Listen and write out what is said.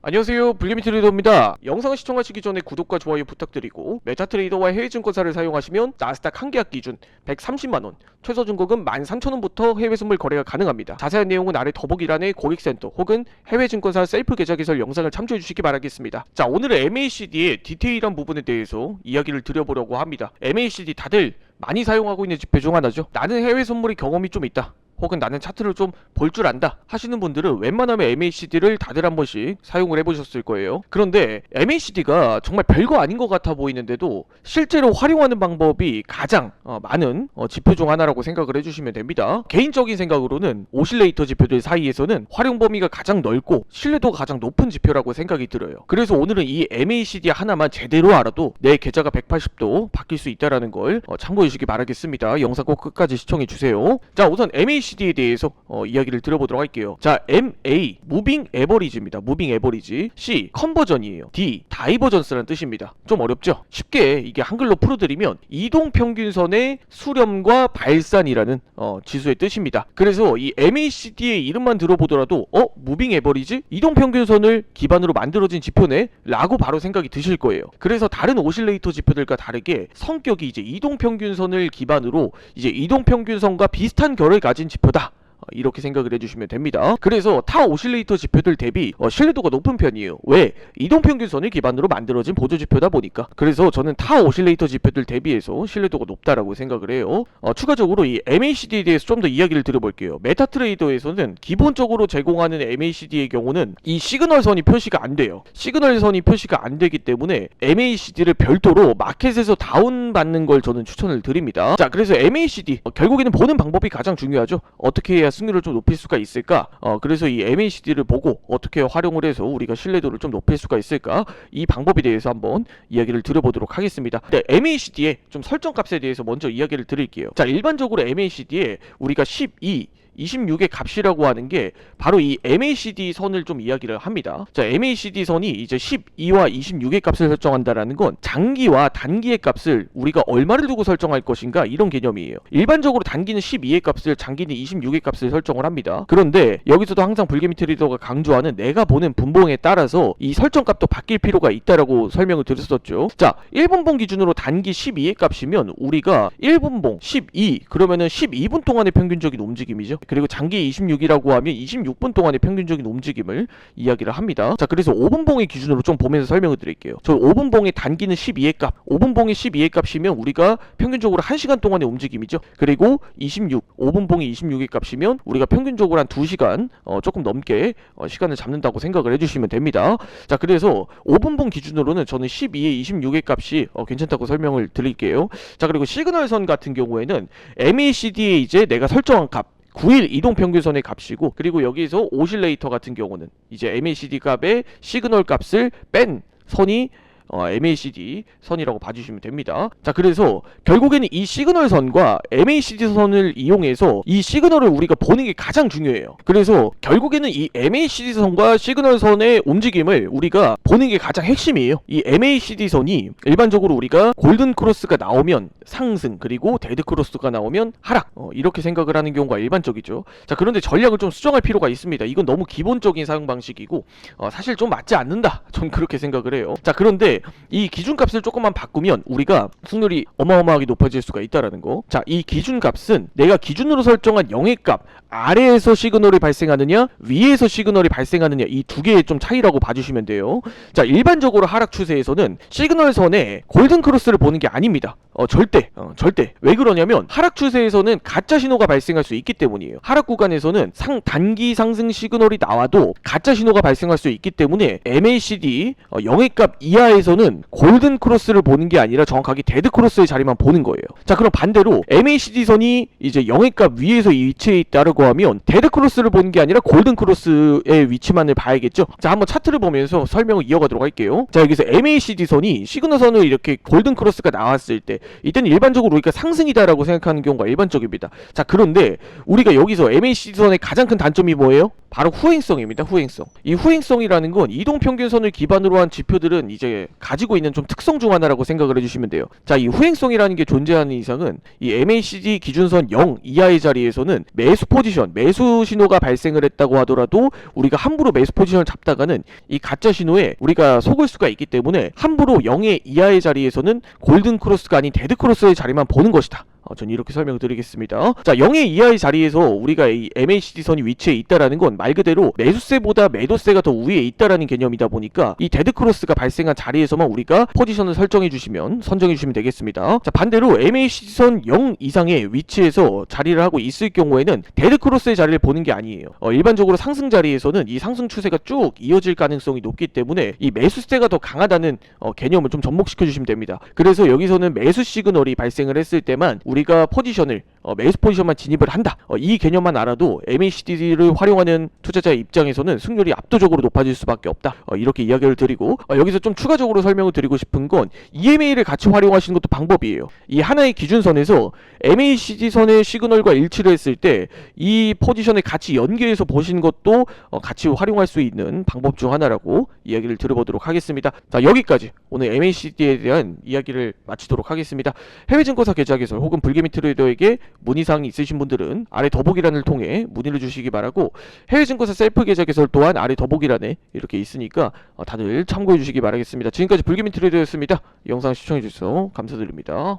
안녕하세요, 불개미 트레이더입니다. 영상을 시청하시기 전에 구독과 좋아요 부탁드리고 메타트레이더와 해외증권사를 사용하시면 나스닥 한 계약 기준 130만원, 최저 증거금 13,000원부터 해외 선물 거래가 가능합니다. 자세한 내용은 아래 더보기란에 고객센터 혹은 해외증권사 셀프 계좌 개설 영상을 참조해 주시기 바라겠습니다. 자, 오늘은 MACD의 디테일한 부분에 대해서 이야기를 드려보려고 합니다. MACD 다들 많이 사용하고 있는 지표 중 하나죠. 나는 해외 선물의 경험이 좀 있다, 혹은 나는 차트를 좀 볼 줄 안다 하시는 분들은 웬만하면 MACD를 다들 한 번씩 사용을 해보셨을 거예요. 그런데 MACD가 정말 별거 아닌 것 같아 보이는데도 실제로 활용하는 방법이 가장 많은 지표 중 하나라고 생각을 해주시면 됩니다. 개인적인 생각으로는 오실레이터 지표들 사이에서는 활용 범위가 가장 넓고 신뢰도가 가장 높은 지표라고 생각이 들어요. 그래서 오늘은 이 MACD 하나만 제대로 알아도 내 계좌가 180도 바뀔 수 있다는 걸 참고해 주시기 바라겠습니다. 영상 꼭 끝까지 시청해 주세요. 자, 우선 MACD에 대해서 이야기를 드려보도록 할게요. 자, MA 무빙 에버리지입니다. 무빙 에버리지. C 컨버전이에요. D 다이버전스라는 뜻입니다. 좀 어렵죠? 쉽게 이게 한글로 풀어드리면 이동평균선의 수렴과 발산이라는 지수의 뜻입니다. 그래서 이 MACD의 이름만 들어보더라도 무빙 에버리지? 이동평균선을 기반으로 만들어진 지표네? 라고 바로 생각이 드실 거예요. 그래서 다른 오실레이터 지표들과 다르게 성격이 이제 이동평균선을 기반으로 이제 이동평균선과 비슷한 결을 가진 지표다, 이렇게 생각을 해주시면 됩니다. 그래서 타 오실레이터 지표들 대비 신뢰도가 높은 편이에요. 왜? 이동평균선을 기반으로 만들어진 보조지표다 보니까. 그래서 저는 타 오실레이터 지표들 대비해서 신뢰도가 높다라고 생각을 해요. 추가적으로 이 MACD에 대해서 좀 더 이야기를 드려볼게요. 메타트레이더에서는 기본적으로 제공하는 MACD의 경우는 이 시그널선이 표시가 안 돼요. 시그널선이 표시가 안 되기 때문에 MACD를 별도로 마켓에서 다운받는 걸 저는 추천을 드립니다. 자, 그래서 MACD 결국에는 보는 방법이 가장 중요하죠. 어떻게 해야 승률을 좀 높일 수가 있을까? 그래서 이 MACD를 보고 어떻게 활용을 해서 우리가 신뢰도를 좀 높일 수가 있을까? 이 방법에 대해서 한번 이야기를 드려보도록 하겠습니다. 네, MACD의 좀 설정 값에 대해서 먼저 이야기를 드릴게요. 자, 일반적으로 MACD에 우리가 12, 26의 값이라고 하는 게 바로 이 MACD 선을 좀 이야기를 합니다. 자, MACD 선이 이제 12와 26의 값을 설정한다라는 건 장기와 단기의 값을 우리가 얼마를 두고 설정할 것인가, 이런 개념이에요. 일반적으로 단기는 12의 값을, 장기는 26의 값을 설정을 합니다. 그런데 여기서도 항상 불개미 트레이더가 강조하는 내가 보는 분봉에 따라서 이 설정 값도 바뀔 필요가 있다라고 설명을 드렸었죠. 자, 1분봉 기준으로 단기 12의 값이면 우리가 1분봉 12 그러면은 12분 동안의 평균적인 움직임이죠. 그리고 장기 26이라고 하면 26분 동안의 평균적인 움직임을 이야기를 합니다. 자, 그래서 5분봉의 기준으로 좀 보면서 설명을 드릴게요. 저 5분봉의 단기는 12의 값, 5분봉의 12의 값이면 우리가 평균적으로 1시간 동안의 움직임이죠. 그리고 5분봉이 26의 값이면 우리가 평균적으로 한 2시간 조금 넘게 시간을 잡는다고 생각을 해주시면 됩니다. 자, 그래서 5분봉 기준으로는 저는 12에 26의 값이 괜찮다고 설명을 드릴게요. 자, 그리고 시그널선 같은 경우에는 MACD에 이제 내가 설정한 값 9일 이동평균선의 값이고, 그리고 여기서 오실레이터 같은 경우는 이제 MACD 값의 시그널 값을 뺀 선이 MACD 선이라고 봐주시면 됩니다. 자, 그래서 결국에는 이 시그널 선과 MACD 선을 이용해서 이 시그널을 우리가 보는 게 가장 중요해요. 그래서 결국에는 이 MACD 선과 시그널 선의 움직임을 우리가 보는 게 가장 핵심이에요. 이 MACD 선이 일반적으로 우리가 골든 크로스가 나오면 상승, 그리고 데드 크로스가 나오면 하락, 이렇게 생각을 하는 경우가 일반적이죠. 자, 그런데 전략을 좀 수정할 필요가 있습니다. 이건 너무 기본적인 사용 방식이고 사실 좀 맞지 않는다, 전 그렇게 생각을 해요. 자, 그런데 이 기준값을 조금만 바꾸면 우리가 승률이 어마어마하게 높아질 수가 있다라는 거. 자, 이 기준값은 내가 기준으로 설정한 0의 값 아래에서 시그널이 발생하느냐 위에서 시그널이 발생하느냐, 이 두 개의 좀 차이라고 봐주시면 돼요. 자, 일반적으로 하락 추세에서는 시그널선에 골든 크로스를 보는 게 아닙니다. 절대 왜 그러냐면 하락 추세에서는 가짜 신호가 발생할 수 있기 때문이에요. 하락 구간에서는 단기 상승 시그널이 나와도 가짜 신호가 발생할 수 있기 때문에 MACD 0의 값 이하에서는 골든 크로스를 보는 게 아니라 정확하게 데드 크로스의 자리만 보는 거예요. 자, 그럼 반대로 MACD 선이 이제 0의 값 위에서 위치해 있다고 하면 데드 크로스를 보는 게 아니라 골든 크로스의 위치만을 봐야겠죠. 자, 한번 차트를 보면서 설명을 이어가도록 할게요. 자, 여기서 MACD 선이 시그널 선을 이렇게 골든 크로스가 나왔을 때 이때는 일반적으로 우리가 상승이다라고 생각하는 경우가 일반적입니다. 자, 그런데 우리가 여기서 MACD선의 가장 큰 단점이 뭐예요? 바로 후행성입니다. 후행성. 이 후행성이라는 건 이동평균선을 기반으로 한 지표들은 이제 가지고 있는 좀 특성 중 하나라고 생각을 해주시면 돼요. 자, 이 후행성이라는 게 존재하는 이상은 이 MACD 기준선 0 이하의 자리에서는 매수 포지션, 매수 신호가 발생을 했다고 하더라도 우리가 함부로 매수 포지션을 잡다가는 이 가짜 신호에 우리가 속을 수가 있기 때문에 함부로 0의 이하의 자리에서는 골든 크로스가 아닌 데드 크로스의 자리만 보는 것이다. 전 이렇게 설명을 드리겠습니다. 자, 0의 이하의 자리에서 우리가 이 MACD 선이 위치해 있다라는 건 말 그대로 매수세보다 매도세가 더 우위에 있다라는 개념이다 보니까 이 데드 크로스가 발생한 자리에서만 우리가 포지션을 설정해 주시면 선정해 주시면 되겠습니다. 자, 반대로 MACD 선 0 이상의 위치에서 자리를 하고 있을 경우에는 데드 크로스의 자리를 보는 게 아니에요. 일반적으로 상승 자리에서는 이 상승 추세가 쭉 이어질 가능성이 높기 때문에 이 매수세가 더 강하다는 개념을 좀 접목시켜 주시면 됩니다. 그래서 여기서는 매수 시그널이 발생을 했을 때만 우리가 포지션을 매수 포지션만 진입을 한다. 이 개념만 알아도 MACD를 활용하는 투자자의 입장에서는 승률이 압도적으로 높아질 수밖에 없다. 이렇게 이야기를 드리고 여기서 좀 추가적으로 설명을 드리고 싶은 건 EMA를 같이 활용하시는 것도 방법이에요. 이 하나의 기준선에서 MACD 선의 시그널과 일치를 했을 때 이 포지션을 같이 연계해서 보시는 것도 같이 활용할 수 있는 방법 중 하나라고 이야기를 드려보도록 하겠습니다. 자, 여기까지 오늘 MACD에 대한 이야기를 마치도록 하겠습니다. 해외증권사 계좌 개설 혹은 불개미 트레이더에게 문의사항이 있으신 분들은 아래 더보기란을 통해 문의를 주시기 바라고, 해외증권사 셀프 계좌 개설 또한 아래 더보기란에 이렇게 있으니까 다들 참고해 주시기 바라겠습니다. 지금까지 불개미 트레이더였습니다. 영상 시청해 주셔서 감사드립니다.